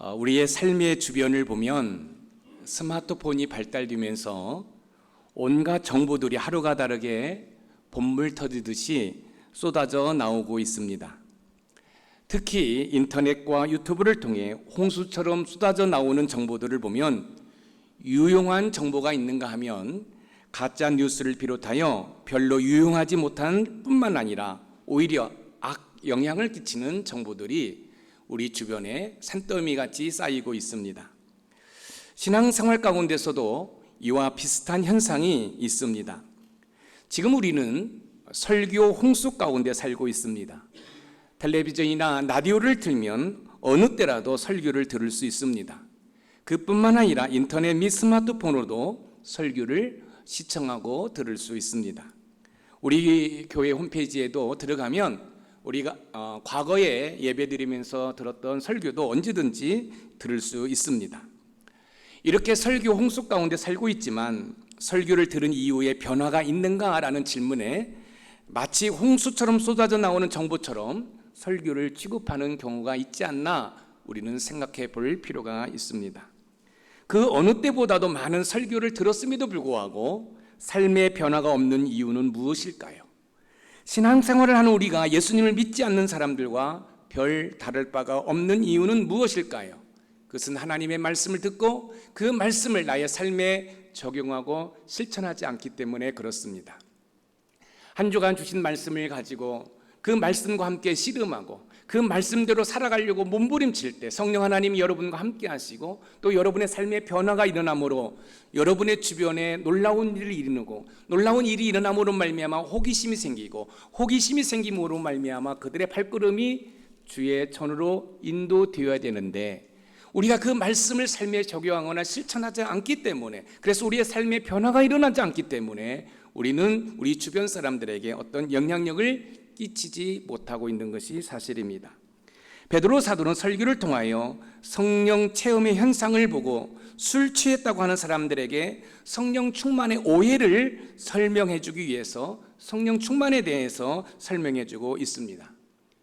우리의 삶의 주변을 보면 스마트폰이 발달되면서 온갖 정보들이 하루가 다르게 본물 터지듯이 쏟아져 나오고 있습니다. 특히 인터넷과 유튜브를 통해 홍수처럼 쏟아져 나오는 정보들을 보면 유용한 정보가 있는가 하면 가짜 뉴스를 비롯하여 별로 유용하지 못한 뿐만 아니라 오히려 악 영향을 끼치는 정보들이 우리 주변에 산더미같이 쌓이고 있습니다. 신앙생활 가운데서도 이와 비슷한 현상이 있습니다. 지금 우리는 설교 홍수 가운데 살고 있습니다. 텔레비전이나 라디오를 틀면 어느 때라도 설교를 들을 수 있습니다. 그뿐만 아니라 인터넷 및 스마트폰으로도 설교를 시청하고 들을 수 있습니다. 우리 교회 홈페이지에도 들어가면 우리가 과거에 예배드리면서 들었던 설교도 언제든지 들을 수 있습니다. 이렇게 설교 홍수 가운데 살고 있지만 설교를 들은 이후에 변화가 있는가라는 질문에 마치 홍수처럼 쏟아져 나오는 정보처럼 설교를 취급하는 경우가 있지 않나 우리는 생각해 볼 필요가 있습니다. 그 어느 때보다도 많은 설교를 들었음에도 불구하고 삶의 변화가 없는 이유는 무엇일까요? 신앙생활을 하는 우리가 예수님을 믿지 않는 사람들과 별 다를 바가 없는 이유는 무엇일까요? 그것은 하나님의 말씀을 듣고 그 말씀을 나의 삶에 적용하고 실천하지 않기 때문에 그렇습니다. 한 주간 주신 말씀을 가지고 그 말씀과 함께 씨름하고 그 말씀대로 살아가려고 몸부림칠 때 성령 하나님이 여러분과 함께 하시고 또 여러분의 삶의 변화가 일어나므로 여러분의 주변에 놀라운 일이 일어나고 놀라운 일이 일어남으로 말미암아 호기심이 생기고 호기심이 생김으로 말미암아 그들의 발걸음이 주의 전으로 인도되어야 되는데 우리가 그 말씀을 삶에 적용하거나 실천하지 않기 때문에 그래서 우리의 삶의 변화가 일어나지 않기 때문에 우리는 우리 주변 사람들에게 어떤 영향력을 끼치지 못하고 있는 것이 사실입니다. 베드로 사도는 설교를 통하여 성령 체험의 현상을 보고 술 취했다고 하는 사람들에게 성령 충만의 오해를 설명해 주기 위해서 성령 충만에 대해서 설명해 주고 있습니다.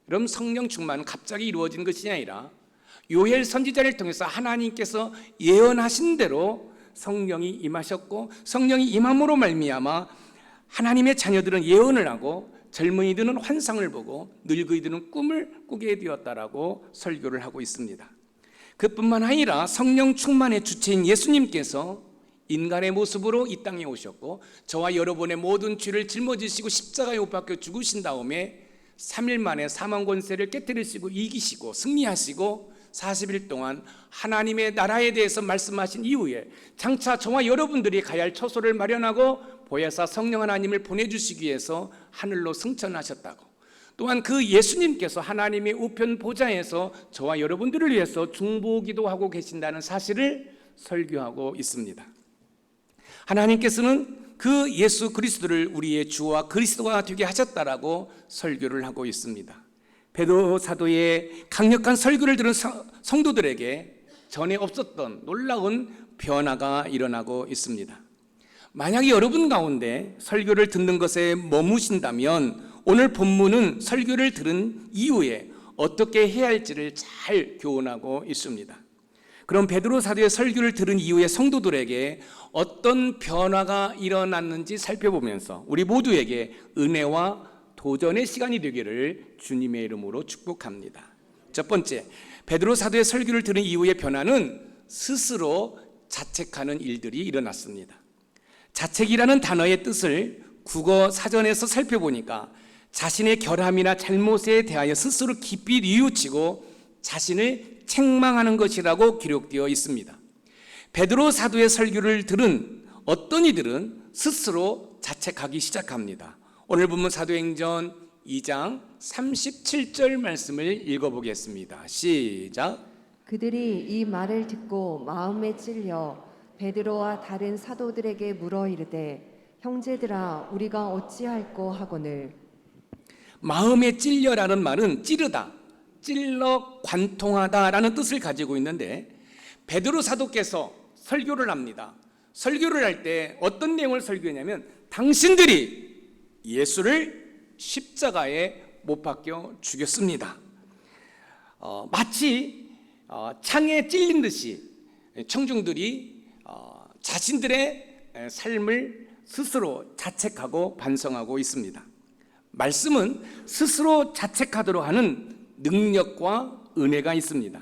그럼 성령 충만은 갑자기 이루어진 것이 아니라 요엘 선지자를 통해서 하나님께서 예언하신 대로 성령이 임하셨고 성령이 임함으로 말미암아 하나님의 자녀들은 예언을 하고 젊은이들은 환상을 보고 늙은이들은 꿈을 꾸게 되었다라고 설교를 하고 있습니다. 그뿐만 아니라 성령 충만의 주체인 예수님께서 인간의 모습으로 이 땅에 오셨고 저와 여러분의 모든 죄를 짊어지시고 십자가에 못 박혀 죽으신 다음에 3일 만에 사망 권세를 깨뜨리시고 이기시고 승리하시고 40일 동안 하나님의 나라에 대해서 말씀하신 이후에 장차 저와 여러분들이 가야 할 처소를 마련하고 보혜사 성령 하나님을 보내주시기 위해서 하늘로 승천하셨다고 또한 그 예수님께서 하나님의 우편 보좌에서 저와 여러분들을 위해서 중보기도 하고 계신다는 사실을 설교하고 있습니다. 하나님께서는 그 예수 그리스도를 우리의 주와 그리스도가 되게 하셨다라고 설교를 하고 있습니다. 베드로 사도의 강력한 설교를 들은 성도들에게 전에 없었던 놀라운 변화가 일어나고 있습니다. 만약에 여러분 가운데 설교를 듣는 것에 머무신다면 오늘 본문은 설교를 들은 이후에 어떻게 해야 할지를 잘 교훈하고 있습니다. 그럼 베드로 사도의 설교를 들은 이후에 성도들에게 어떤 변화가 일어났는지 살펴보면서 우리 모두에게 은혜와 도전의 시간이 되기를 주님의 이름으로 축복합니다. 첫 번째, 베드로 사도의 설교를 들은 이후의 변화는 스스로 자책하는 일들이 일어났습니다. 자책이라는 단어의 뜻을 국어 사전에서 살펴보니까 자신의 결함이나 잘못에 대하여 스스로 깊이 뉘우치고 자신을 책망하는 것이라고 기록되어 있습니다. 베드로 사도의 설교를 들은 어떤 이들은 스스로 자책하기 시작합니다. 오늘 본문 사도행전 2장 37절 말씀을 읽어보겠습니다. 시작. 그들이 이 말을 듣고 마음에 찔려 베드로와 다른 사도들에게 물어 이르되 형제들아 우리가 어찌할꼬 하거늘. 마음에 찔려라는 말은 찌르다, 찔러 관통하다라는 뜻을 가지고 있는데 베드로 사도께서 설교를 합니다. 설교를 할 때 어떤 내용을 설교했냐면 당신들이 예수를 십자가에 못 박혀 죽였습니다. 마치 창에 찔린 듯이 청중들이 자신들의 삶을 스스로 자책하고 반성하고 있습니다. 말씀은 스스로 자책하도록 하는 능력과 은혜가 있습니다.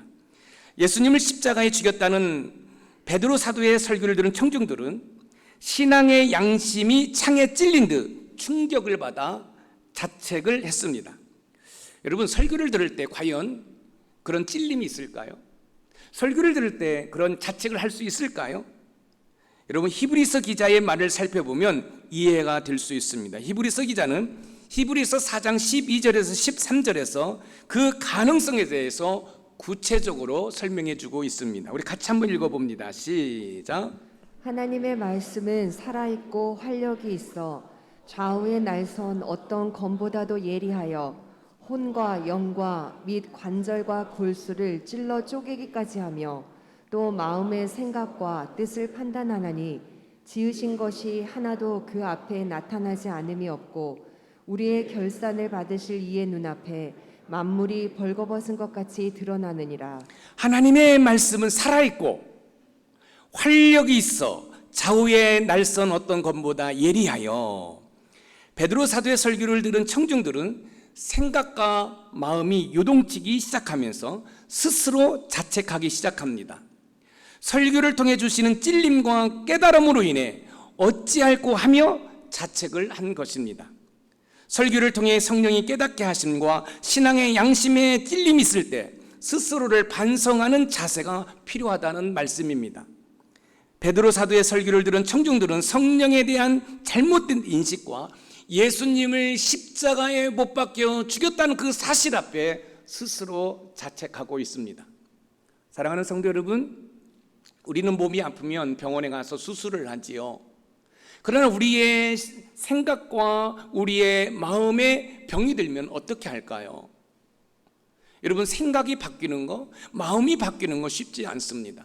예수님을 십자가에 죽였다는 베드로 사도의 설교를 들은 청중들은 신앙의 양심이 창에 찔린 듯 충격을 받아 자책을 했습니다. 여러분, 설교를 들을 때 과연 그런 찔림이 있을까요? 설교를 들을 때 그런 자책을 할 수 있을까요? 여러분, 히브리서 기자의 말을 살펴보면 이해가 될 수 있습니다. 히브리서 기자는 히브리서 4장 12절에서 13절에서 그 가능성에 대해서 구체적으로 설명해 주고 있습니다. 우리 같이 한번 읽어봅니다. 시작. 하나님의 말씀은 살아있고 활력이 있어 좌우의 날선 어떤 검보다도 예리하여 혼과 영과 및 관절과 골수를 찔러 쪼개기까지 하며 또 마음의 생각과 뜻을 판단하나니 지으신 것이 하나도 그 앞에 나타나지 않음이 없고 우리의 결산을 받으실 이의 눈앞에 만물이 벌거벗은 것 같이 드러나느니라. 하나님의 말씀은 살아있고 활력이 있어 좌우의 날선 어떤 검보다 예리하여. 베드로 사도의 설교를 들은 청중들은 생각과 마음이 요동치기 시작하면서 스스로 자책하기 시작합니다. 설교를 통해 주시는 찔림과 깨달음으로 인해 어찌할꼬 하며 자책을 한 것입니다. 설교를 통해 성령이 깨닫게 하심과 신앙의 양심에 찔림이 있을 때 스스로를 반성하는 자세가 필요하다는 말씀입니다. 베드로 사도의 설교를 들은 청중들은 성령에 대한 잘못된 인식과 예수님을 십자가에 못 박혀 죽였다는 그 사실 앞에 스스로 자책하고 있습니다. 사랑하는 성도 여러분, 우리는 몸이 아프면 병원에 가서 수술을 하지요. 그러나 우리의 생각과 우리의 마음에 병이 들면 어떻게 할까요? 여러분, 생각이 바뀌는 거, 마음이 바뀌는 거 쉽지 않습니다.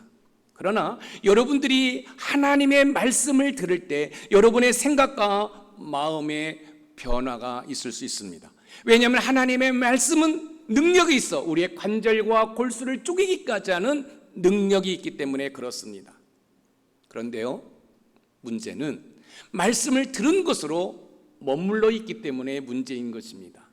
그러나 여러분들이 하나님의 말씀을 들을 때 여러분의 생각과 마음의 변화가 있을 수 있습니다. 왜냐하면 하나님의 말씀은 능력이 있어 우리의 관절과 골수를 쪼개기까지 하는 능력이 있기 때문에 그렇습니다. 그런데요, 문제는 말씀을 들은 것으로 머물러 있기 때문에 문제인 것입니다.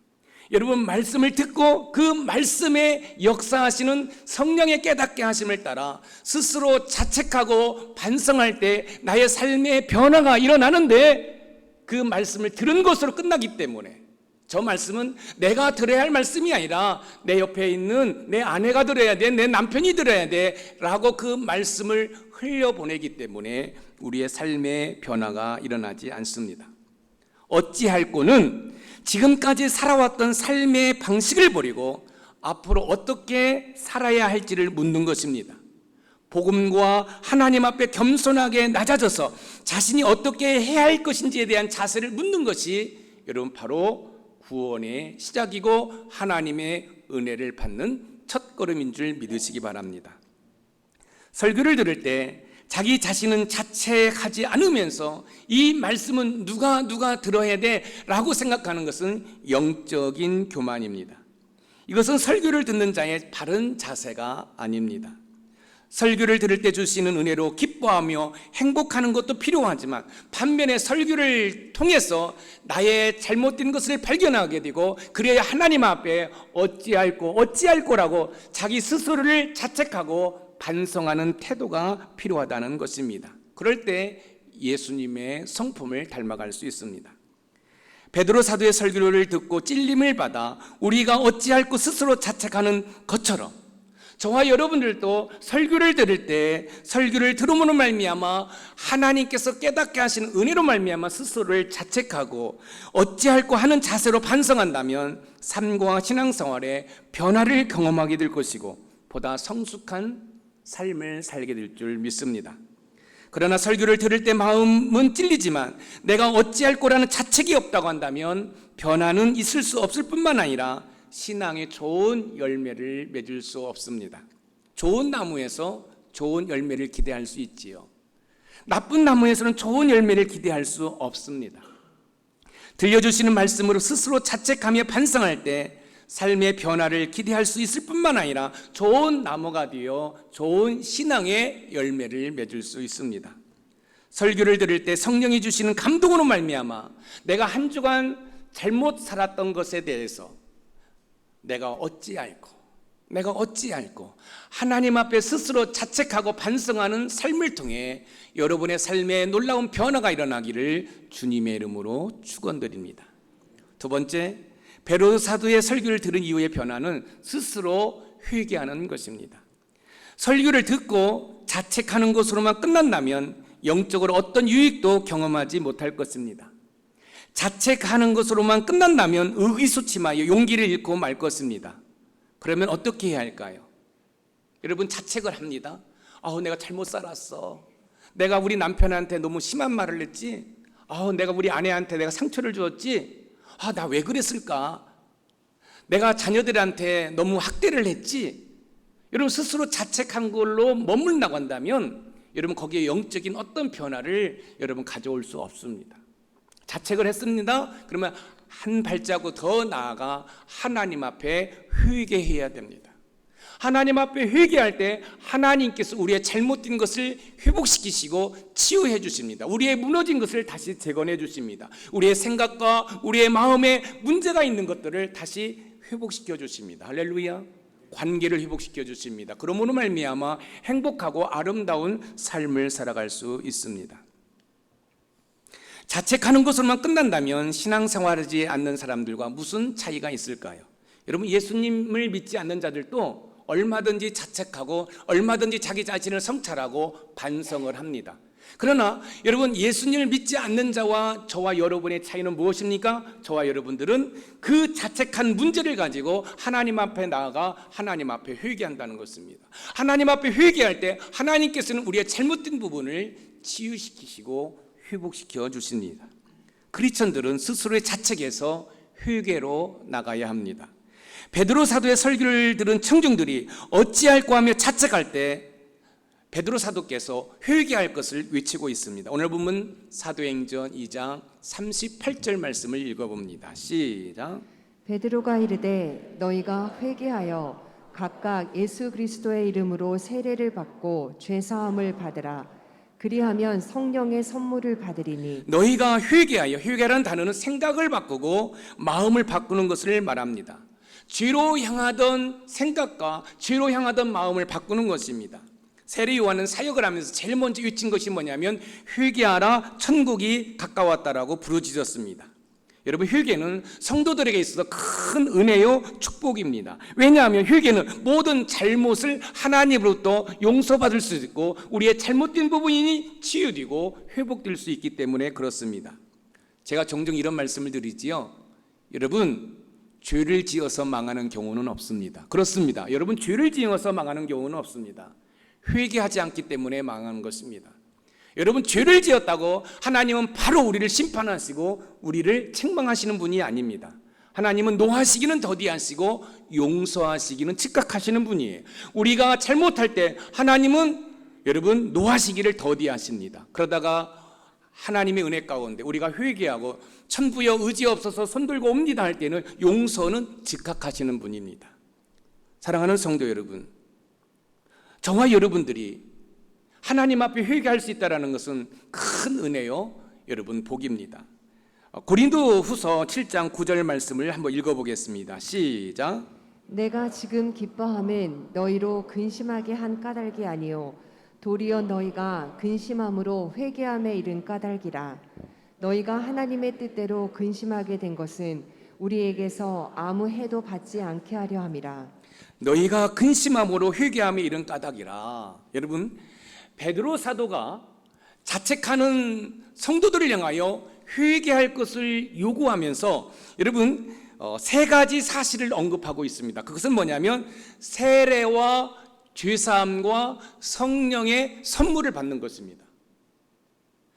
여러분, 말씀을 듣고 그 말씀에 역사하시는 성령의 깨닫게 하심을 따라 스스로 자책하고 반성할 때 나의 삶의 변화가 일어나는데 그 말씀을 들은 것으로 끝나기 때문에 저 말씀은 내가 들어야 할 말씀이 아니라 내 옆에 있는 내 아내가 들어야 돼, 내 남편이 들어야 돼 라고 그 말씀을 흘려보내기 때문에 우리의 삶의 변화가 일어나지 않습니다. 어찌할꼬는 지금까지 살아왔던 삶의 방식을 버리고 앞으로 어떻게 살아야 할지를 묻는 것입니다. 복음과 하나님 앞에 겸손하게 낮아져서 자신이 어떻게 해야 할 것인지에 대한 자세를 묻는 것이 여러분 바로 구원의 시작이고 하나님의 은혜를 받는 첫걸음인 줄 믿으시기 바랍니다. 설교를 들을 때 자기 자신은 자책하지 않으면서 이 말씀은 누가 들어야 돼 라고 생각하는 것은 영적인 교만입니다. 이것은 설교를 듣는 자의 바른 자세가 아닙니다. 설교를 들을 때 주시는 은혜로 기뻐하며 행복하는 것도 필요하지만 반면에 설교를 통해서 나의 잘못된 것을 발견하게 되고 그래야 하나님 앞에 어찌할 거라고 자기 스스로를 자책하고 반성하는 태도가 필요하다는 것입니다. 그럴 때 예수님의 성품을 닮아갈 수 있습니다. 베드로 사도의 설교를 듣고 찔림을 받아 우리가 어찌할꼬 스스로 자책하는 것처럼 저와 여러분들도 설교를 들을 때 설교를 들음으로 말미암아 하나님께서 깨닫게 하시는 은혜로 말미암아 스스로를 자책하고 어찌할꼬 하는 자세로 반성한다면 삶과 신앙생활에 변화를 경험하게 될 것이고 보다 성숙한 삶을 살게 될 줄 믿습니다. 그러나 설교를 들을 때 마음은 찔리지만 내가 어찌할꼬라는 자책이 없다고 한다면 변화는 있을 수 없을 뿐만 아니라 신앙의 좋은 열매를 맺을 수 없습니다. 좋은 나무에서 좋은 열매를 기대할 수 있지요. 나쁜 나무에서는 좋은 열매를 기대할 수 없습니다. 들려주시는 말씀으로 스스로 자책하며 반성할 때 삶의 변화를 기대할 수 있을 뿐만 아니라 좋은 나무가 되어 좋은 신앙의 열매를 맺을 수 있습니다. 설교를 들을 때 성령이 주시는 감동으로 말미암아 내가 한 주간 잘못 살았던 것에 대해서 내가 어찌 알고 하나님 앞에 스스로 자책하고 반성하는 삶을 통해 여러분의 삶에 놀라운 변화가 일어나기를 주님의 이름으로 축원드립니다. 두 번째, 베드로 사도의 설교를 들은 이후의 변화는 스스로 회개하는 것입니다. 설교를 듣고 자책하는 것으로만 끝난다면 영적으로 어떤 유익도 경험하지 못할 것입니다. 자책하는 것으로만 끝난다면 의기소침하여 용기를 잃고 말 것입니다. 그러면 어떻게 해야 할까요? 여러분, 자책을 합니다. 내가 잘못 살았어. 내가 우리 남편한테 너무 심한 말을 했지. 내가 우리 아내한테 내가 상처를 주었지. 나 왜 그랬을까? 내가 자녀들한테 너무 학대를 했지. 여러분, 스스로 자책한 걸로 머물러나고 한다면 여러분, 거기에 영적인 어떤 변화를 여러분 가져올 수 없습니다. 자책을 했습니다. 그러면 한 발자국 더 나아가 하나님 앞에 회개해야 됩니다. 하나님 앞에 회개할 때 하나님께서 우리의 잘못된 것을 회복시키시고 치유해 주십니다. 우리의 무너진 것을 다시 재건해 주십니다. 우리의 생각과 우리의 마음에 문제가 있는 것들을 다시 회복시켜 주십니다. 할렐루야. 관계를 회복시켜 주십니다. 그러므로 말미암아 행복하고 아름다운 삶을 살아갈 수 있습니다. 자책하는 것으로만 끝난다면 신앙생활하지 않는 사람들과 무슨 차이가 있을까요? 여러분, 예수님을 믿지 않는 자들도 얼마든지 자책하고 얼마든지 자기 자신을 성찰하고 반성을 합니다. 그러나 여러분, 예수님을 믿지 않는 자와 저와 여러분의 차이는 무엇입니까? 저와 여러분들은 그 자책한 문제를 가지고 하나님 앞에 나아가 하나님 앞에 회개한다는 것입니다. 하나님 앞에 회개할 때 하나님께서는 우리의 잘못된 부분을 치유시키시고 회복시켜 주십니다. 크리스천들은 스스로의 자책에서 회개로 나가야 합니다. 베드로 사도의 설교를 들은 청중들이 어찌할꼬 하며 자책할 때 베드로 사도께서 회개할 것을 외치고 있습니다. 오늘 본문 사도행전 2장 38절 말씀을 읽어봅니다. 시작. 베드로가 이르되 너희가 회개하여 각각 예수 그리스도의 이름으로 세례를 받고 죄 사함을 받으라. 그리하면 성령의 선물을 받으리니. 너희가 회개라는 단어는 생각을 바꾸고 마음을 바꾸는 것을 말합니다. 죄로 향하던 생각과 죄로 향하던 마음을 바꾸는 것입니다. 세례 요한은 사역을 하면서 제일 먼저 외친 것이 뭐냐면 회개하라, 천국이 가까웠다라고 부르짖었습니다. 여러분, 회개는 성도들에게 있어서 큰 은혜요 축복입니다. 왜냐하면 회개는 모든 잘못을 하나님으로부터 용서받을 수 있고 우리의 잘못된 부분이 치유되고 회복될 수 있기 때문에 그렇습니다. 제가 종종 이런 말씀을 드리지요. 여러분, 죄를 지어서 망하는 경우는 없습니다. 그렇습니다. 여러분, 죄를 지어서 망하는 경우는 없습니다. 회개하지 않기 때문에 망하는 것입니다. 여러분, 죄를 지었다고 하나님은 바로 우리를 심판하시고 우리를 책망하시는 분이 아닙니다. 하나님은 노하시기는 더디하시고 용서하시기는 즉각하시는 분이에요. 우리가 잘못할 때 하나님은 여러분 노하시기를 더디하십니다. 그러다가 하나님의 은혜 가운데 우리가 회개하고 천부여 의지 없어서 손들고 옵니다 할 때는 용서는 즉각하시는 분입니다. 사랑하는 성도 여러분, 저와 여러분들이 하나님 앞에 회개할 수 있다는 것은 큰 은혜요 여러분 복입니다. 고린도 후서 7장 9절 말씀을 한번 읽어보겠습니다. 시작. 내가 지금 기뻐함은 너희로 근심하게 한 까닭이 아니요 도리어 너희가 근심함으로 회개함에 이른 까닭이라. 너희가 하나님의 뜻대로 근심하게 된 것은 우리에게서 아무 해도 받지 않게 하려 함이라. 너희가 근심함으로 회개함에 이른 까닭이라. 여러분, 베드로 사도가 자책하는 성도들을 향하여 회개할 것을 요구하면서 여러분 세 가지 사실을 언급하고 있습니다. 그것은 뭐냐면 세례와 죄사함과 성령의 선물을 받는 것입니다.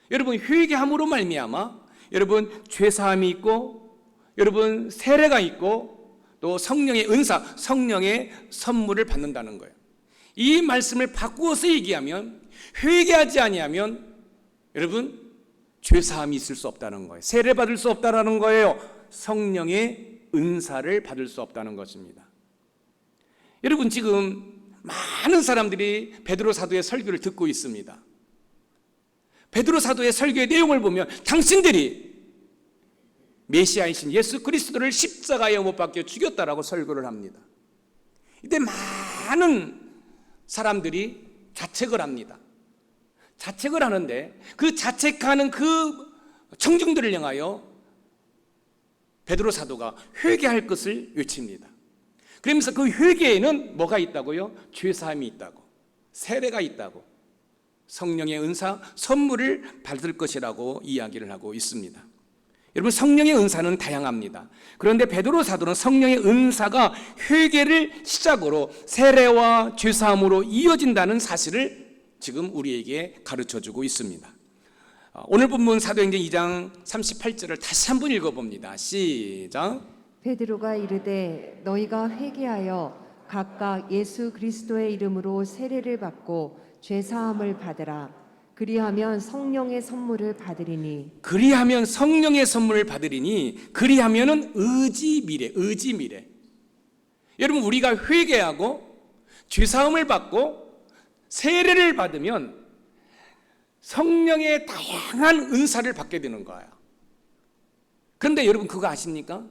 여러분, 회개함으로 말미암아 여러분 죄사함이 있고 여러분 세례가 있고 또 성령의 은사, 성령의 선물을 받는다는 거예요. 이 말씀을 바꾸어서 얘기하면 회개하지 아니하면 여러분 죄사함이 있을 수 없다는 거예요. 세례 받을 수 없다라는 거예요. 성령의 은사를 받을 수 없다는 것입니다. 여러분, 지금 많은 사람들이 베드로 사도의 설교를 듣고 있습니다. 베드로 사도의 설교의 내용을 보면 당신들이 메시아이신 예수 그리스도를 십자가에 못 박혀 죽였다라고 설교를 합니다. 이때 많은 사람들이 자책을 합니다. 자책을 하는데 그 자책하는 그 청중들을 향하여 베드로 사도가 회개할 것을 외칩니다. 그러면서 그 회개에는 뭐가 있다고요? 죄사함이 있다고, 세례가 있다고, 성령의 은사, 선물을 받을 것이라고 이야기를 하고 있습니다. 여러분, 성령의 은사는 다양합니다. 그런데 베드로 사도는 성령의 은사가 회개를 시작으로 세례와 죄사함으로 이어진다는 사실을 지금 우리에게 가르쳐주고 있습니다. 오늘 본문 사도행전 2장 38절을 다시 한번 읽어봅니다. 시작. 베드로가 이르되 너희가 회개하여 각각 예수 그리스도의 이름으로 세례를 받고 죄 사함을 받으라. 그리하면 성령의 선물을 받으리니. 그리하면 성령의 선물을 받으리니. 그리하면은 의지 미래. 여러분, 우리가 회개하고 죄 사함을 받고 세례를 받으면 성령의 다양한 은사를 받게 되는 거예요. 그런데 여러분, 그거 아십니까?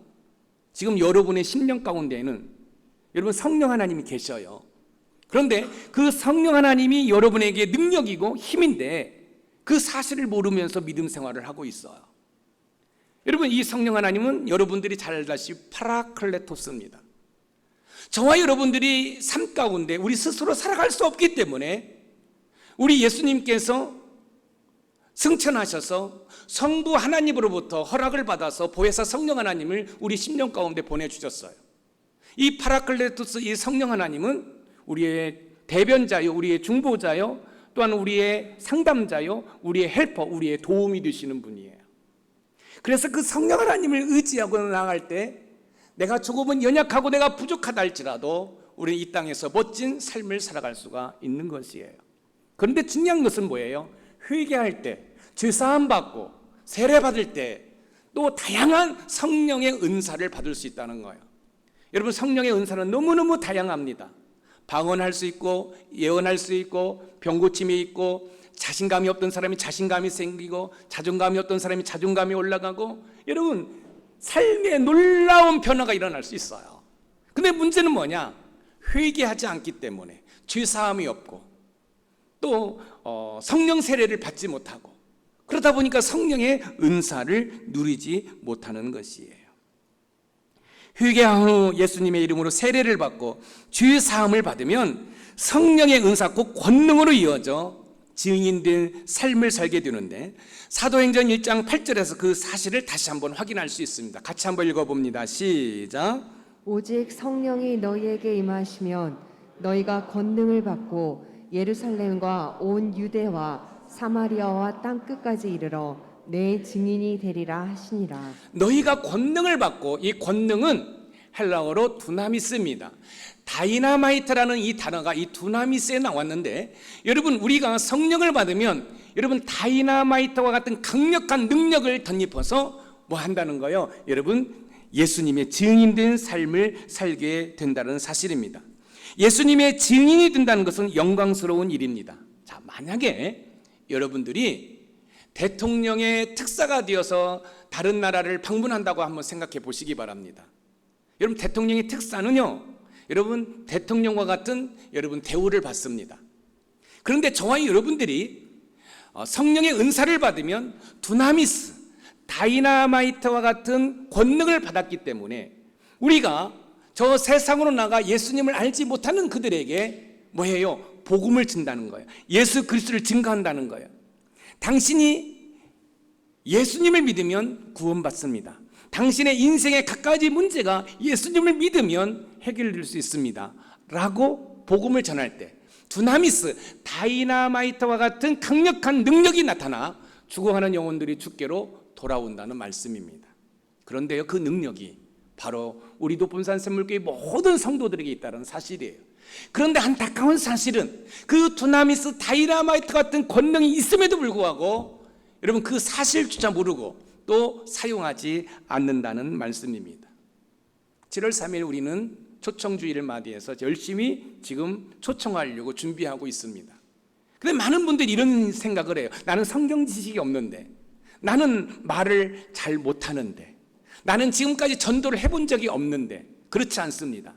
지금 여러분의 심령 가운데에는 여러분 성령 하나님이 계셔요. 그런데 그 성령 하나님이 여러분에게 능력이고 힘인데 그 사실을 모르면서 믿음 생활을 하고 있어요. 여러분, 이 성령 하나님은 여러분들이 잘 알다시피 파라클레토스입니다. 저와 여러분들이 삶 가운데 우리 스스로 살아갈 수 없기 때문에 우리 예수님께서 승천하셔서 성부 하나님으로부터 허락을 받아서 보혜사 성령 하나님을 우리 심령 가운데 보내주셨어요. 이 파라클레토스, 이 성령 하나님은 우리의 대변자요, 우리의 중보자요, 또한 우리의 상담자요, 우리의 헬퍼, 우리의 도움이 되시는 분이에요. 그래서 그 성령 하나님을 의지하고 나아갈 때 내가 조금은 연약하고 내가 부족하다 할지라도 우리는 이 땅에서 멋진 삶을 살아갈 수가 있는 것이에요. 그런데 중요한 것은 뭐예요? 회개할 때, 죄사함 받고 세례 받을 때 또 다양한 성령의 은사를 받을 수 있다는 거예요. 여러분, 성령의 은사는 너무너무 다양합니다. 방언할 수 있고, 예언할 수 있고, 병고침이 있고, 자신감이 없던 사람이 자신감이 생기고, 자존감이 없던 사람이 자존감이 올라가고, 여러분, 삶에 놀라운 변화가 일어날 수 있어요. 근데 문제는 뭐냐? 회개하지 않기 때문에 죄사함이 없고 또 성령 세례를 받지 못하고, 그러다 보니까 성령의 은사를 누리지 못하는 것이에요. 회개한 후 예수님의 이름으로 세례를 받고 죄 사함을 받으면 성령의 은사, 곧 권능으로 이어져 증인된 삶을 살게 되는데, 사도행전 1장 8절에서 그 사실을 다시 한번 확인할 수 있습니다. 같이 한번 읽어봅니다. 시작. 오직 성령이 너희에게 임하시면 너희가 권능을 받고 예루살렘과 온 유대와 사마리아와 땅 끝까지 이르러 내 증인이 되리라 하시니라. 너희가 권능을 받고, 이 권능은 헬라어로 두나미스입니다. 다이나마이트라는 이 단어가 이 두나미스에 나왔는데, 여러분, 우리가 성령을 받으면 여러분 다이나마이트와 같은 강력한 능력을 덧입어서 뭐 한다는 거예요? 여러분, 예수님의 증인된 삶을 살게 된다는 사실입니다. 예수님의 증인이 된다는 것은 영광스러운 일입니다. 자, 만약에 여러분들이 대통령의 특사가 되어서 다른 나라를 방문한다고 한번 생각해 보시기 바랍니다. 여러분, 대통령의 특사는요, 여러분 대통령과 같은 여러분 대우를 받습니다. 그런데 저와 여러분들이 성령의 은사를 받으면 두나미스, 다이나마이트와 같은 권능을 받았기 때문에 우리가 저 세상으로 나가 예수님을 알지 못하는 그들에게 뭐예요? 복음을 전다는 거예요. 예수 그리스도를 증거한다는 거예요. 당신이 예수님을 믿으면 구원받습니다. 당신의 인생의 각가지 문제가 예수님을 믿으면 해결될 수 있습니다 라고 복음을 전할 때 두나미스, 다이나마이트와 같은 강력한 능력이 나타나 죽어가는 영혼들이 주께로 돌아온다는 말씀입니다. 그런데요, 그 능력이 바로 우리 높음산 샘물교회 모든 성도들에게 있다는 사실이에요. 그런데 안타까운 사실은 그 두나미스, 다이나마이트 같은 권능이 있음에도 불구하고 여러분 그 사실조차 모르고 또 사용하지 않는다는 말씀입니다. 7월 3일 우리는 초청주의를 맞이해서 열심히 지금 초청하려고 준비하고 있습니다. 근데 많은 분들이 이런 생각을 해요. 나는 성경 지식이 없는데, 나는 말을 잘 못하는데, 나는 지금까지 전도를 해본 적이 없는데. 그렇지 않습니다.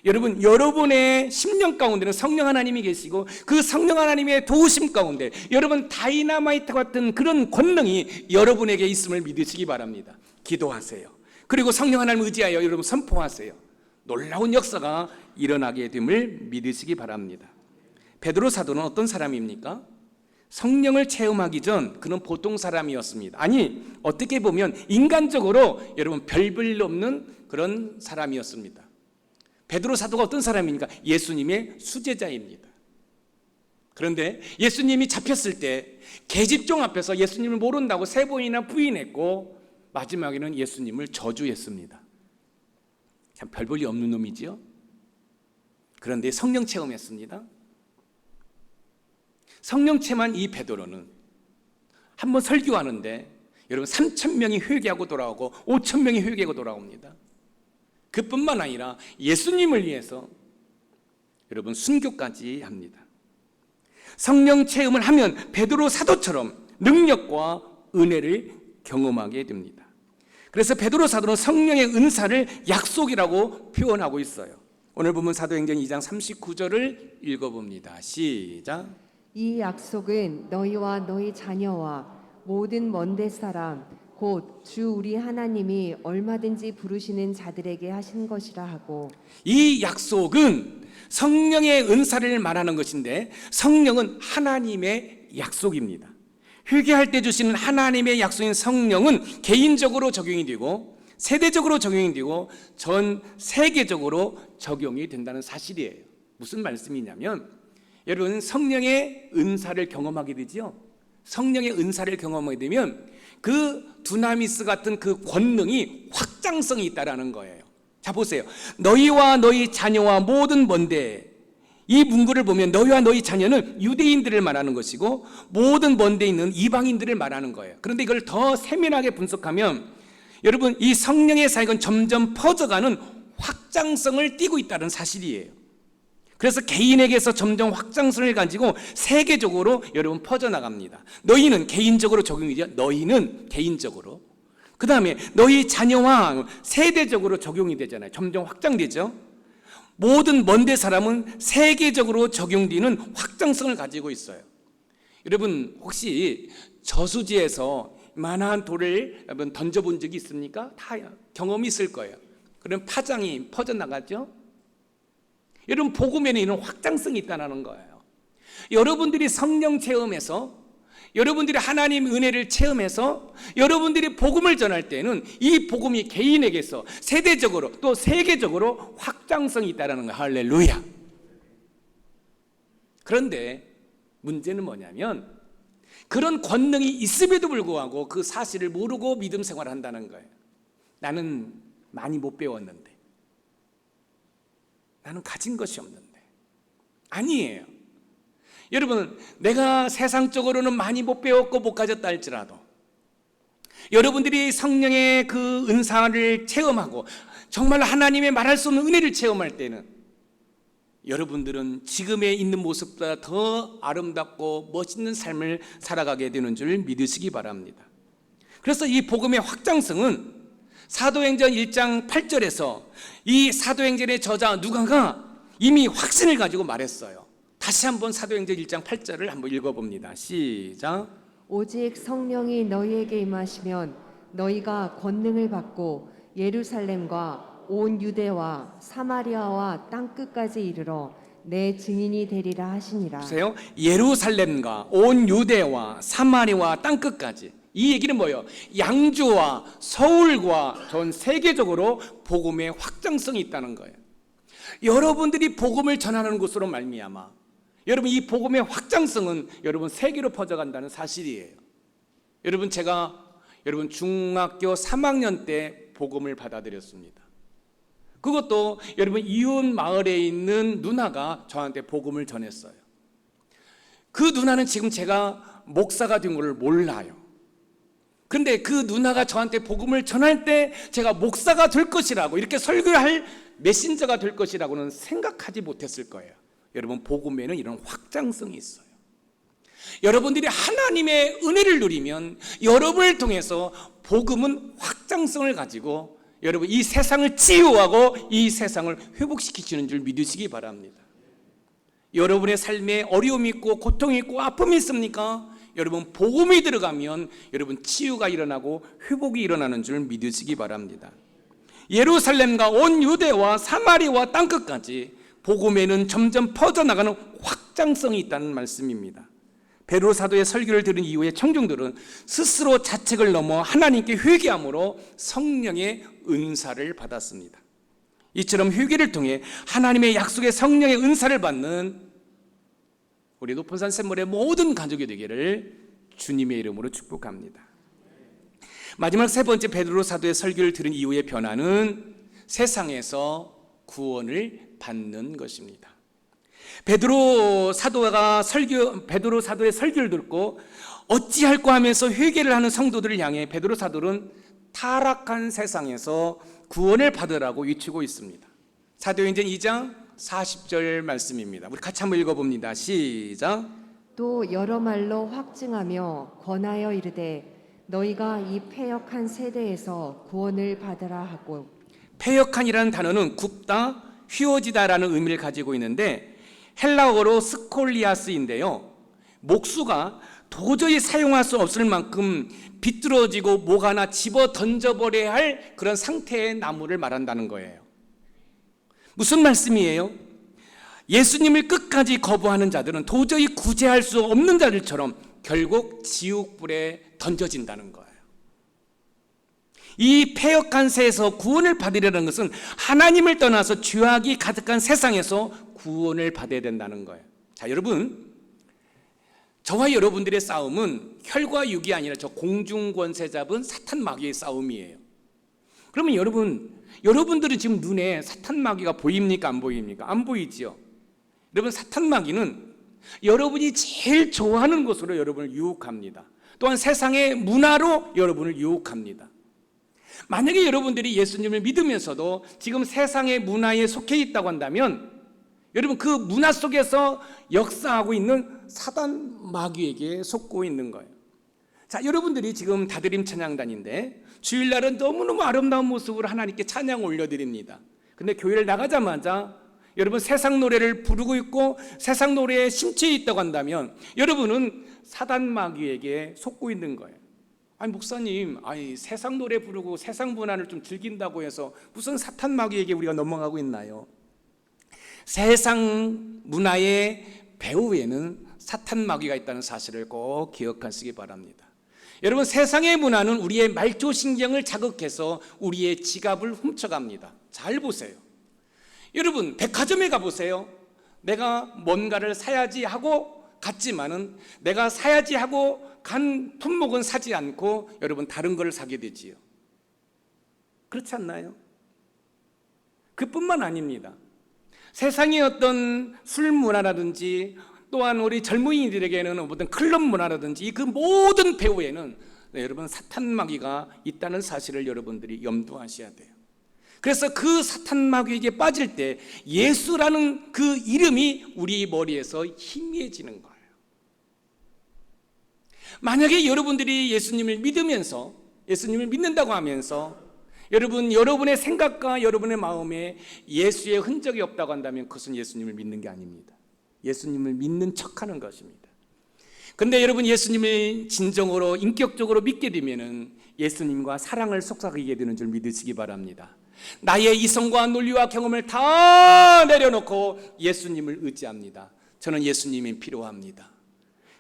여러분, 여러분의 심령 가운데는 성령 하나님이 계시고 그 성령 하나님의 도우심 가운데 여러분 다이나마이트 같은 그런 권능이 여러분에게 있음을 믿으시기 바랍니다. 기도하세요. 그리고 성령 하나님을 의지하여 여러분 선포하세요. 놀라운 역사가 일어나게 됨을 믿으시기 바랍니다. 베드로 사도는 어떤 사람입니까? 성령을 체험하기 전 그는 보통 사람이었습니다. 아니, 어떻게 보면 인간적으로 여러분 별볼 없는 그런 사람이었습니다. 베드로 사도가 어떤 사람입니까? 예수님의 수제자입니다. 그런데 예수님이 잡혔을 때 계집종 앞에서 예수님을 모른다고 3번이나 부인했고 마지막에는 예수님을 저주했습니다. 참 별 볼 일 없는 놈이지요. 그런데 성령 체험했습니다. 성령 체험한 이 베드로는 한번 설교하는데 여러분 3,000명이 회개하고 돌아오고 5,000명이 회개하고 돌아옵니다. 그뿐만 아니라 예수님을 위해서 여러분 순교까지 합니다. 성령 체험을 하면 베드로 사도처럼 능력과 은혜를 경험하게 됩니다. 그래서 베드로 사도는 성령의 은사를 약속이라고 표현하고 있어요. 오늘 본문 사도행전 2장 39절을 읽어봅니다. 시작. 이 약속은 너희와 너희 자녀와 모든 먼데 사람 곧 주 우리 하나님이 얼마든지 부르시는 자들에게 하신 것이라 하고. 이 약속은 성령의 은사를 말하는 것인데 성령은 하나님의 약속입니다. 회개할 때 주시는 하나님의 약속인 성령은 개인적으로 적용이 되고 세대적으로 적용이 되고 전 세계적으로 적용이 된다는 사실이에요. 무슨 말씀이냐면 여러분 성령의 은사를 경험하게 되죠. 성령의 은사를 경험하게 되면 그 두나미스 같은 그 권능이 확장성이 있다라는 거예요. 자 보세요. 너희와 너희 자녀와 모든 먼데, 이 문구를 보면 너희와 너희 자녀는 유대인들을 말하는 것이고 모든 먼데 있는 이방인들을 말하는 거예요. 그런데 이걸 더 세밀하게 분석하면 여러분 이 성령의 사역은 점점 퍼져가는 확장성을 띠고 있다는 사실이에요. 그래서 개인에게서 점점 확장성을 가지고 세계적으로 여러분 퍼져나갑니다. 너희는 개인적으로 적용이죠. 너희는 개인적으로. 그 다음에 너희 자녀와 세대적으로 적용이 되잖아요. 점점 확장되죠. 모든 먼데 사람은 세계적으로 적용되는 확장성을 가지고 있어요. 여러분 혹시 저수지에서 만한 돌을 여러분 던져본 적이 있습니까? 다 경험이 있을 거예요. 그럼 파장이 퍼져나가죠. 여러분 복음에는 이런 확장성이 있다는 거예요. 여러분들이 성령 체험해서 여러분들이 하나님 은혜를 체험해서 여러분들이 복음을 전할 때는 이 복음이 개인에게서 세대적으로 또 세계적으로 확장성이 있다는 거예요. 할렐루야. 그런데 문제는 뭐냐면 그런 권능이 있음에도 불구하고 그 사실을 모르고 믿음 생활을 한다는 거예요. 나는 많이 못 배웠는데, 나는 가진 것이 없는데. 아니에요. 여러분 내가 세상적으로는 많이 못 배웠고 못 가졌다 할지라도 여러분들이 성령의 그 은사를 체험하고 정말 하나님의 말할 수 없는 은혜를 체험할 때는 여러분들은 지금에 있는 모습보다 더 아름답고 멋있는 삶을 살아가게 되는 줄 믿으시기 바랍니다. 그래서 이 복음의 확장성은 사도행전 1장 8절에서 이 사도행전의 저자 누가가 이미 확신을 가지고 말했어요. 다시 한번 사도행전 1장 8절을 한번 읽어봅니다. 시작. 오직 성령이 너희에게 임하시면 너희가 권능을 받고 예루살렘과 온 유대와 사마리아와 땅끝까지 이르러 내 증인이 되리라 하시니라. 보세요. 예루살렘과 온 유대와 사마리아와 땅끝까지. 이 얘기는 뭐예요? 양주와 서울과 전 세계적으로 복음의 확장성이 있다는 거예요. 여러분들이 복음을 전하는 것으로 말미암아 여러분 이 복음의 확장성은 여러분 세계로 퍼져간다는 사실이에요. 여러분 제가 여러분 중학교 3학년 때 복음을 받아들였습니다. 그것도 여러분 이웃 마을에 있는 누나가 저한테 복음을 전했어요. 그 누나는 지금 제가 목사가 된 걸 몰라요. 근데 그 누나가 저한테 복음을 전할 때 제가 목사가 될 것이라고, 이렇게 설교할 메신저가 될 것이라고는 생각하지 못했을 거예요. 여러분, 복음에는 이런 확장성이 있어요. 여러분들이 하나님의 은혜를 누리면 여러분을 통해서 복음은 확장성을 가지고 여러분 이 세상을 치유하고 이 세상을 회복시키시는 줄 믿으시기 바랍니다. 여러분의 삶에 어려움이 있고 고통이 있고 아픔이 있습니까? 여러분, 복음이 들어가면 여러분 치유가 일어나고 회복이 일어나는 줄 믿으시기 바랍니다. 예루살렘과 온 유대와 사마리아와 땅끝까지 복음에는 점점 퍼져나가는 확장성이 있다는 말씀입니다. 베드로 사도의 설교를 들은 이후에 청중들은 스스로 자책을 넘어 하나님께 회개함으로 성령의 은사를 받았습니다. 이처럼 회개를 통해 하나님의 약속의 성령의 은사를 받는 우리 높은 산 샘물의 모든 가족이 되기를 주님의 이름으로 축복합니다. 마지막 세 번째, 베드로 사도의 설교를 들은 이후의 변화는 세상에서 구원을 받는 것입니다. 베드로 사도의 설교를 듣고 어찌할꼬 하면서 회개를 하는 성도들을 향해 베드로 사도는 타락한 세상에서 구원을 받으라고 외치고 있습니다. 사도행전 2장 40절 말씀입니다. 우리 같이 한번 읽어봅니다. 시작. 또 여러 말로 확증하며 권하여 이르되 너희가 이 패역한 세대에서 구원을 받으라 하고. 패역한이라는 단어는 굽다, 휘어지다라는 의미를 가지고 있는데 헬라어로 스콜리아스인데요, 목수가 도저히 사용할 수 없을 만큼 비뚤어지고 목 하나 집어 던져버려야 할 그런 상태의 나무를 말한다는 거예요. 무슨 말씀이에요? 예수님을 끝까지 거부하는 자들은 도저히 구제할 수 없는 자들처럼 결국 지옥불에 던져진다는 거예요. 이 패역한 새에서 구원을 받으려는 것은 하나님을 떠나서 죄악이 가득한 세상에서 구원을 받아야 된다는 거예요. 자, 여러분, 저와 여러분들의 싸움은 혈과 육이 아니라 저 공중권세 잡은 사탄 마귀의 싸움이에요. 그러면 여러분들은 지금 눈에 사탄 마귀가 보입니까? 안 보입니까? 안 보이지요. 여러분, 사탄 마귀는 여러분이 제일 좋아하는 것으로 여러분을 유혹합니다. 또한 세상의 문화로 여러분을 유혹합니다. 만약에 여러분들이 예수님을 믿으면서도 지금 세상의 문화에 속해 있다고 한다면 여러분, 그 문화 속에서 역사하고 있는 사단 마귀에게 속고 있는 거예요. 자, 여러분들이 지금 다드림 찬양단인데 주일날은 너무너무 아름다운 모습으로 하나님께 찬양 올려드립니다. 근데 교회를 나가자마자 여러분 세상 노래를 부르고 있고 세상 노래에 심취해 있다고 한다면 여러분은 사단 마귀에게 속고 있는 거예요. 아니, 목사님, 세상 노래 부르고 세상 문화를 좀 즐긴다고 해서 무슨 사탄 마귀에게 우리가 넘어가고 있나요? 세상 문화의 배후에는 사탄 마귀가 있다는 사실을 꼭 기억하시기 바랍니다. 여러분, 세상의 문화는 우리의 말초신경을 자극해서 우리의 지갑을 훔쳐갑니다. 잘 보세요. 여러분, 백화점에 가보세요. 내가 뭔가를 사야지 하고 갔지만은 내가 사야지 하고 간 품목은 사지 않고 여러분 다른 걸 사게 되지요. 그렇지 않나요? 그뿐만 아닙니다. 세상의 어떤 술 문화라든지 또한 우리 젊은이들에게는 어떤 클럽 문화라든지 그 모든 배후에는 여러분 사탄 마귀가 있다는 사실을 여러분들이 염두하셔야 돼요. 그래서 그 사탄 마귀에게 빠질 때 예수라는 그 이름이 우리 머리에서 희미해지는 거예요. 만약에 여러분들이 예수님을 믿으면서 예수님을 믿는다고 하면서 여러분의 생각과 여러분의 마음에 예수의 흔적이 없다고 한다면 그것은 예수님을 믿는 게 아닙니다. 예수님을 믿는 척하는 것입니다. 그런데 여러분, 예수님을 진정으로 인격적으로 믿게 되면은 예수님과 사랑을 속삭이게 되는 줄 믿으시기 바랍니다. 나의 이성과 논리와 경험을 다 내려놓고 예수님을 의지합니다. 저는 예수님이 필요합니다.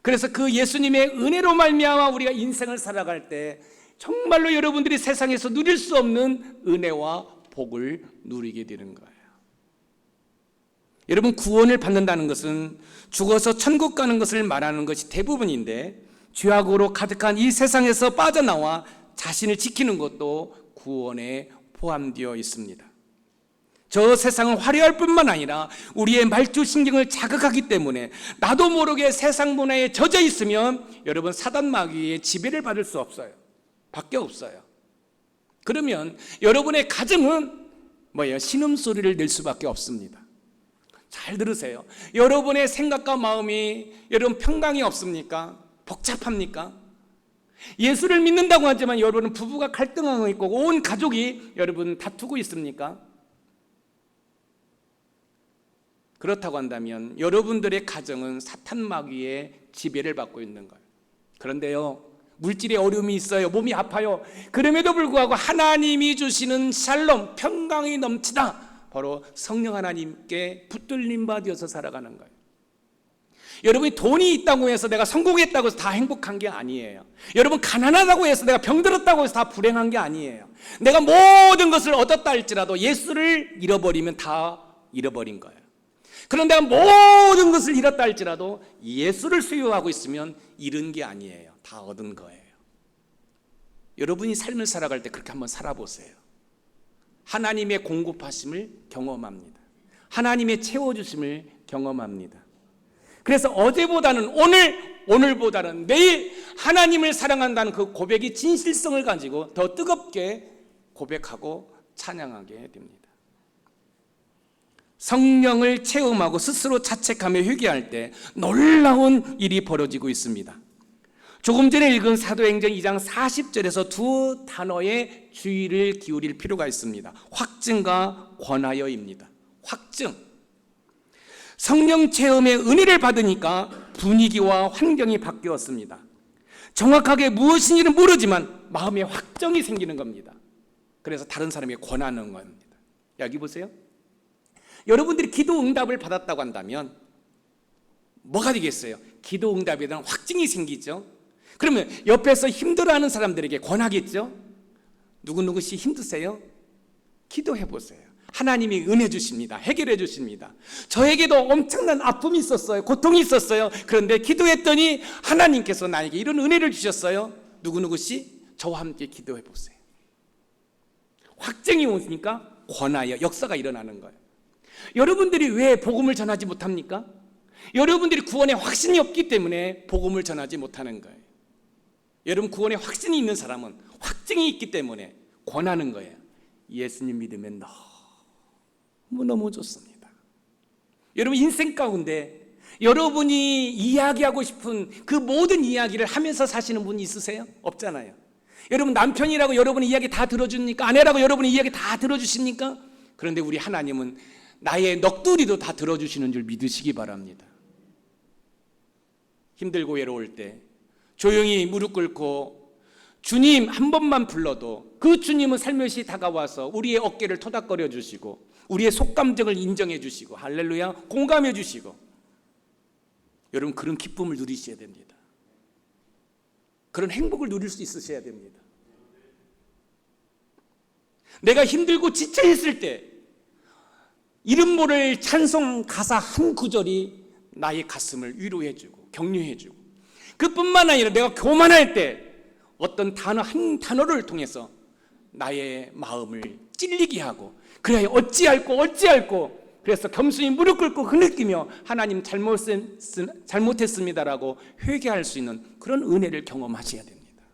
그래서 그 예수님의 은혜로 말미암아 우리가 인생을 살아갈 때 정말로 여러분들이 세상에서 누릴 수 없는 은혜와 복을 누리게 되는 거예요. 여러분, 구원을 받는다는 것은 죽어서 천국 가는 것을 말하는 것이 대부분인데 죄악으로 가득한 이 세상에서 빠져나와 자신을 지키는 것도 구원에 포함되어 있습니다. 저 세상은 화려할 뿐만 아니라 우리의 말초신경을 자극하기 때문에 나도 모르게 세상 문화에 젖어 있으면 여러분 사단 마귀의 지배를 받을 수 없어요. 밖에 없어요. 그러면 여러분의 가정은 뭐예요? 신음소리를 낼 수밖에 없습니다. 잘 들으세요. 여러분의 생각과 마음이 여러분 평강이 없습니까? 복잡합니까? 예수를 믿는다고 하지만 여러분은 부부가 갈등하고 있고 온 가족이 여러분 다투고 있습니까? 그렇다고 한다면 여러분들의 가정은 사탄 마귀의 지배를 받고 있는 거예요. 그런데요, 물질의 어려움이 있어요. 몸이 아파요. 그럼에도 불구하고 하나님이 주시는 샬롬, 평강이 넘치다. 바로 성령 하나님께 붙들림 받아서 살아가는 거예요. 여러분이 돈이 있다고 해서 내가 성공했다고 해서 다 행복한 게 아니에요. 여러분 가난하다고 해서 내가 병들었다고 해서 다 불행한 게 아니에요. 내가 모든 것을 얻었다 할지라도 예수를 잃어버리면 다 잃어버린 거예요. 그런데 내가 모든 것을 잃었다 할지라도 예수를 소유하고 있으면 잃은 게 아니에요. 다 얻은 거예요. 여러분이 삶을 살아갈 때 그렇게 한번 살아보세요. 하나님의 공급하심을 경험합니다. 하나님의 채워주심을 경험합니다. 그래서 어제보다는 오늘보다는 내일 하나님을 사랑한다는 그 고백이 진실성을 가지고 더 뜨겁게 고백하고 찬양하게 됩니다. 성령을 체험하고 스스로 자책하며 회개할 때 놀라운 일이 벌어지고 있습니다. 조금 전에 읽은 사도행전 2장 40절에서 두 단어의 주의를 기울일 필요가 있습니다. 확증과 권하여입니다. 확증. 성령 체험의 은혜를 받으니까 분위기와 환경이 바뀌었습니다. 정확하게 무엇인지는 모르지만 마음에 확정이 생기는 겁니다. 그래서 다른 사람에게 권하는 겁니다. 여기 보세요. 여러분들이 기도 응답을 받았다고 한다면 뭐가 되겠어요? 기도 응답에 대한 확증이 생기죠. 그러면 옆에서 힘들어하는 사람들에게 권하겠죠. 누구누구씨 힘드세요? 기도해 보세요. 하나님이 은혜 주십니다. 해결해 주십니다. 저에게도 엄청난 아픔이 있었어요. 고통이 있었어요. 그런데 기도했더니 하나님께서 나에게 이런 은혜를 주셨어요. 누구누구씨 저와 함께 기도해 보세요. 확증이 오니까 권하여 역사가 일어나는 거예요. 여러분들이 왜 복음을 전하지 못합니까? 여러분들이 구원에 확신이 없기 때문에 복음을 전하지 못하는 거예요. 여러분 구원에 확신이 있는 사람은 확증이 있기 때문에 권하는 거예요. 예수님 믿으면 너무너무 좋습니다. 여러분 인생 가운데 여러분이 이야기하고 싶은 그 모든 이야기를 하면서 사시는 분 있으세요? 없잖아요. 여러분 남편이라고 여러분의 이야기 다 들어줍니까? 아내라고 여러분의 이야기 다 들어주십니까? 그런데 우리 하나님은 나의 넋두리도 다 들어주시는 줄 믿으시기 바랍니다. 힘들고 외로울 때 조용히 무릎 꿇고 주님 한 번만 불러도 그 주님은 살며시 다가와서 우리의 어깨를 토닥거려 주시고 우리의 속감정을 인정해 주시고 할렐루야 공감해 주시고 여러분 그런 기쁨을 누리셔야 됩니다. 그런 행복을 누릴 수 있으셔야 됩니다. 내가 힘들고 지쳐 있을 때 이름 모를 찬송 가사 한 구절이 나의 가슴을 위로해 주고 격려해 주고 그뿐만 아니라 내가 교만할 때 어떤 단어 한 단어를 통해서 나의 마음을 찔리게 하고 그래야 어찌할꼬 그래서 겸손히 무릎 꿇고 흐느끼며 하나님 잘못했습니다라고 회개할 수 있는 그런 은혜를 경험하셔야 됩니다.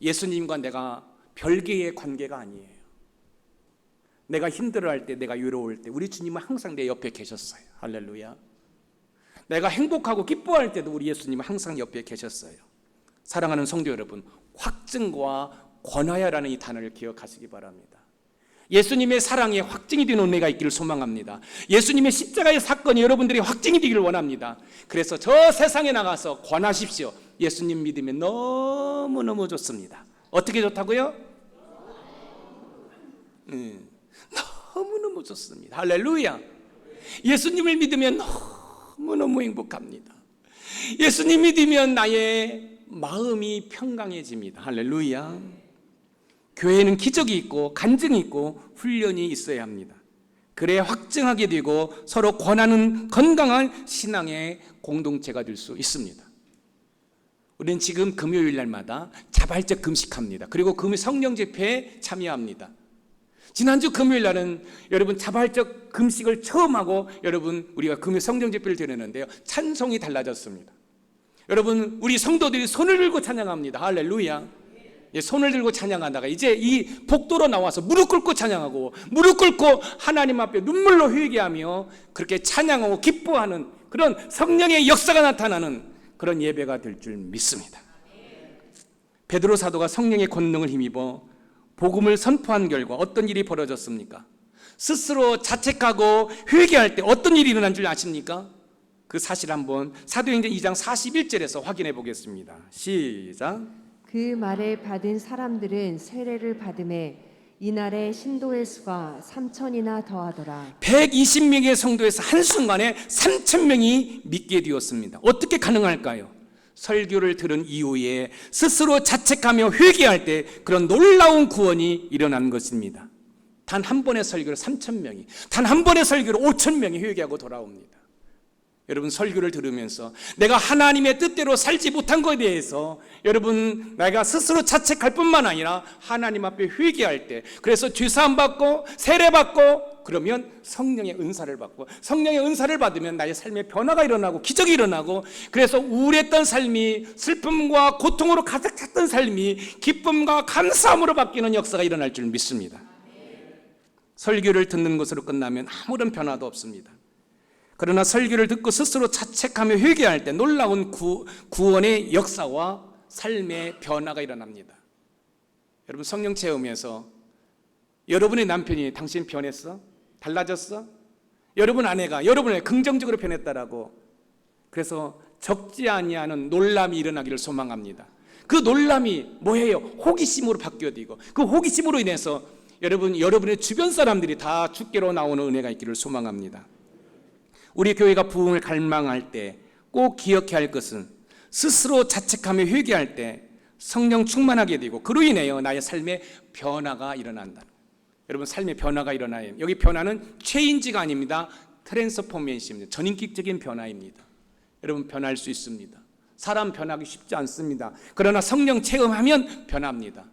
예수님과 내가 별개의 관계가 아니에요. 내가 힘들어할 때 내가 외로울 때 우리 주님은 항상 내 옆에 계셨어요. 할렐루야. 내가 행복하고 기뻐할 때도 우리 예수님은 항상 옆에 계셨어요. 사랑하는 성도 여러분, 확증과 권하여라는 이 단어를 기억하시기 바랍니다. 예수님의 사랑에 확증이 되는 은혜가 있기를 소망합니다. 예수님의 십자가의 사건이 여러분들의 확증이 되기를 원합니다. 그래서 저 세상에 나가서 권하십시오. 예수님 믿으면 너무너무 좋습니다. 어떻게 좋다고요? 너무너무 좋습니다. 할렐루야. 예수님을 믿으면 너무너무 행복합니다. 예수님 믿으면 나의 마음이 평강해집니다. 할렐루야. 교회에는 기적이 있고 간증이 있고 훈련이 있어야 합니다. 그래야 확증하게 되고 서로 권하는 건강한 신앙의 공동체가 될 수 있습니다. 우리는 지금 금요일 날마다 자발적 금식합니다. 그리고 금요 성령 집회에 참여합니다. 지난주 금요일 날은 여러분 자발적 금식을 처음 하고 여러분 우리가 금요 성령 집회를 드렸는데요. 찬송이 달라졌습니다. 여러분, 우리 성도들이 손을 들고 찬양합니다. 할렐루야. 예, 손을 들고 찬양하다가 이제 이 복도로 나와서 무릎 꿇고 찬양하고, 무릎 꿇고 하나님 앞에 눈물로 회개하며 그렇게 찬양하고 기뻐하는 그런 성령의 역사가 나타나는 그런 예배가 될 줄 믿습니다. 베드로 사도가 성령의 권능을 힘입어 복음을 선포한 결과 어떤 일이 벌어졌습니까? 스스로 자책하고 회개할 때 어떤 일이 일어난 줄 아십니까? 그 사실 한번 사도행전 2장 41절에서 확인해 보겠습니다. 시작. 그 말을 받은 사람들은 세례를 받음에 이날에 신도의 수가 3,000이나 더하더라. 120명의 성도에서 한순간에 3,000명이 믿게 되었습니다. 어떻게 가능할까요? 설교를 들은 이후에 스스로 자책하며 회개할 때 그런 놀라운 구원이 일어난 것입니다. 단 한 번의 설교로 3,000명이, 단 한 번의 설교로 5,000명이 회개하고 돌아옵니다. 여러분, 설교를 들으면서 내가 하나님의 뜻대로 살지 못한 것에 대해서 여러분, 내가 스스로 자책할 뿐만 아니라 하나님 앞에 회개할 때, 그래서 죄사함 받고 세례 받고 그러면 성령의 은사를 받고, 성령의 은사를 받으면 나의 삶에 변화가 일어나고 기적이 일어나고, 그래서 우울했던 삶이 슬픔과 고통으로 가득 찼던 삶이 기쁨과 감사함으로 바뀌는 역사가 일어날 줄 믿습니다. 설교를 듣는 것으로 끝나면 아무런 변화도 없습니다. 그러나 설교를 듣고 스스로 자책하며 회개할 때 놀라운 구원의 역사와 삶의 변화가 일어납니다. 여러분, 성령 체험에서 여러분의 남편이 당신 변했어? 달라졌어? 여러분 아내가 여러분을 긍정적으로 변했다라고, 그래서 적지 아니하는 놀람이 일어나기를 소망합니다. 그 놀람이 뭐예요? 호기심으로 바뀌어지고, 그 호기심으로 인해서 여러분의 주변 사람들이 다 주께로 나오는 은혜가 있기를 소망합니다. 우리 교회가 부흥을 갈망할 때 꼭 기억해야 할 것은 스스로 자책하며 회개할 때 성령 충만하게 되고, 그로 인하여 나의 삶에 변화가 일어난다. 여러분, 삶의 변화가 일어나요. 여기 변화는 체인지가 아닙니다. 트랜스포메이션입니다. 전인격적인 변화입니다. 여러분, 변할 수 있습니다. 사람 변하기 쉽지 않습니다. 그러나 성령 체험하면 변합니다.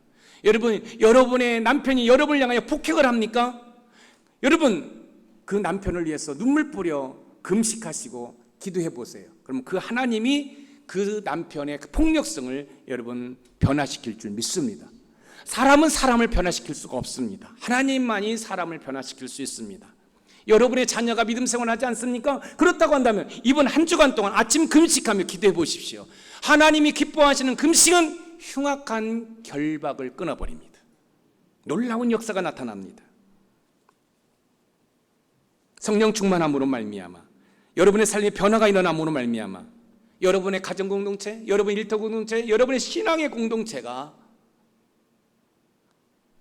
여러분, 여러분의 남편이 여러분을 향하여 폭행을 합니까? 여러분, 그 남편을 위해서 눈물 뿌려 금식하시고 기도해 보세요. 그럼 그 하나님이 그 남편의 그 폭력성을 여러분 변화시킬 줄 믿습니다. 사람은 사람을 변화시킬 수가 없습니다. 하나님만이 사람을 변화시킬 수 있습니다. 여러분의 자녀가 믿음 생활하지 않습니까? 그렇다고 한다면 이번 한 주간 동안 아침 금식하며 기도해 보십시오. 하나님이 기뻐하시는 금식은 흉악한 결박을 끊어버립니다. 놀라운 역사가 나타납니다. 성령 충만함으로 말미암아 여러분의 삶에 변화가 일어남으로 말미암아 여러분의 가정 공동체, 여러분의 일터 공동체, 여러분의 신앙의 공동체가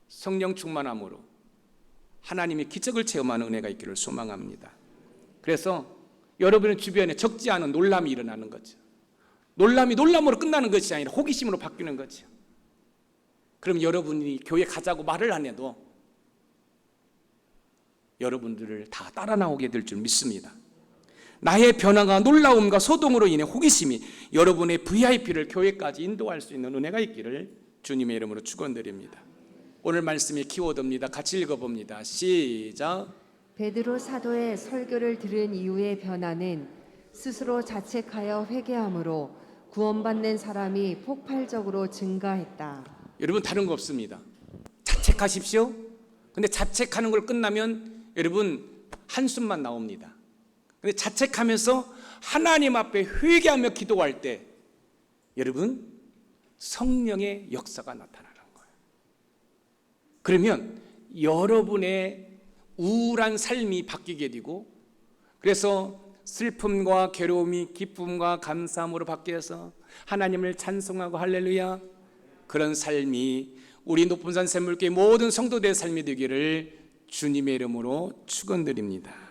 성령 충만함으로 하나님의 기적을 체험하는 은혜가 있기를 소망합니다. 그래서 여러분의 주변에 적지 않은 놀람이 일어나는 거죠. 놀람이 놀람으로 끝나는 것이 아니라 호기심으로 바뀌는 거죠. 그럼 여러분이 교회 가자고 말을 안 해도 여러분들을 다 따라 나오게 될 줄 믿습니다. 나의 변화가 놀라움과 소동으로 인해 호기심이 여러분의 VIP를 교회까지 인도할 수 있는 은혜가 있기를 주님의 이름으로 축원드립니다. 오늘 말씀의 키워드입니다. 같이 읽어봅니다. 시작. 베드로 사도의 설교를 들은 이후의 변화는 스스로 자책하여 회개함으로 구원받는 사람이 폭발적으로 증가했다. 여러분, 다른 거 없습니다. 자책하십시오. 근데 자책하는 걸 끝나면 여러분 한숨만 나옵니다. 근데 자책하면서 하나님 앞에 회개하며 기도할 때 여러분 성령의 역사가 나타나는 거예요. 그러면 여러분의 우울한 삶이 바뀌게 되고, 그래서 슬픔과 괴로움이 기쁨과 감사함으로 바뀌어서 하나님을 찬송하고 할렐루야, 그런 삶이 우리 높은 산 샘물교회 모든 성도들의 삶이 되기를 주님의 이름으로 축원드립니다.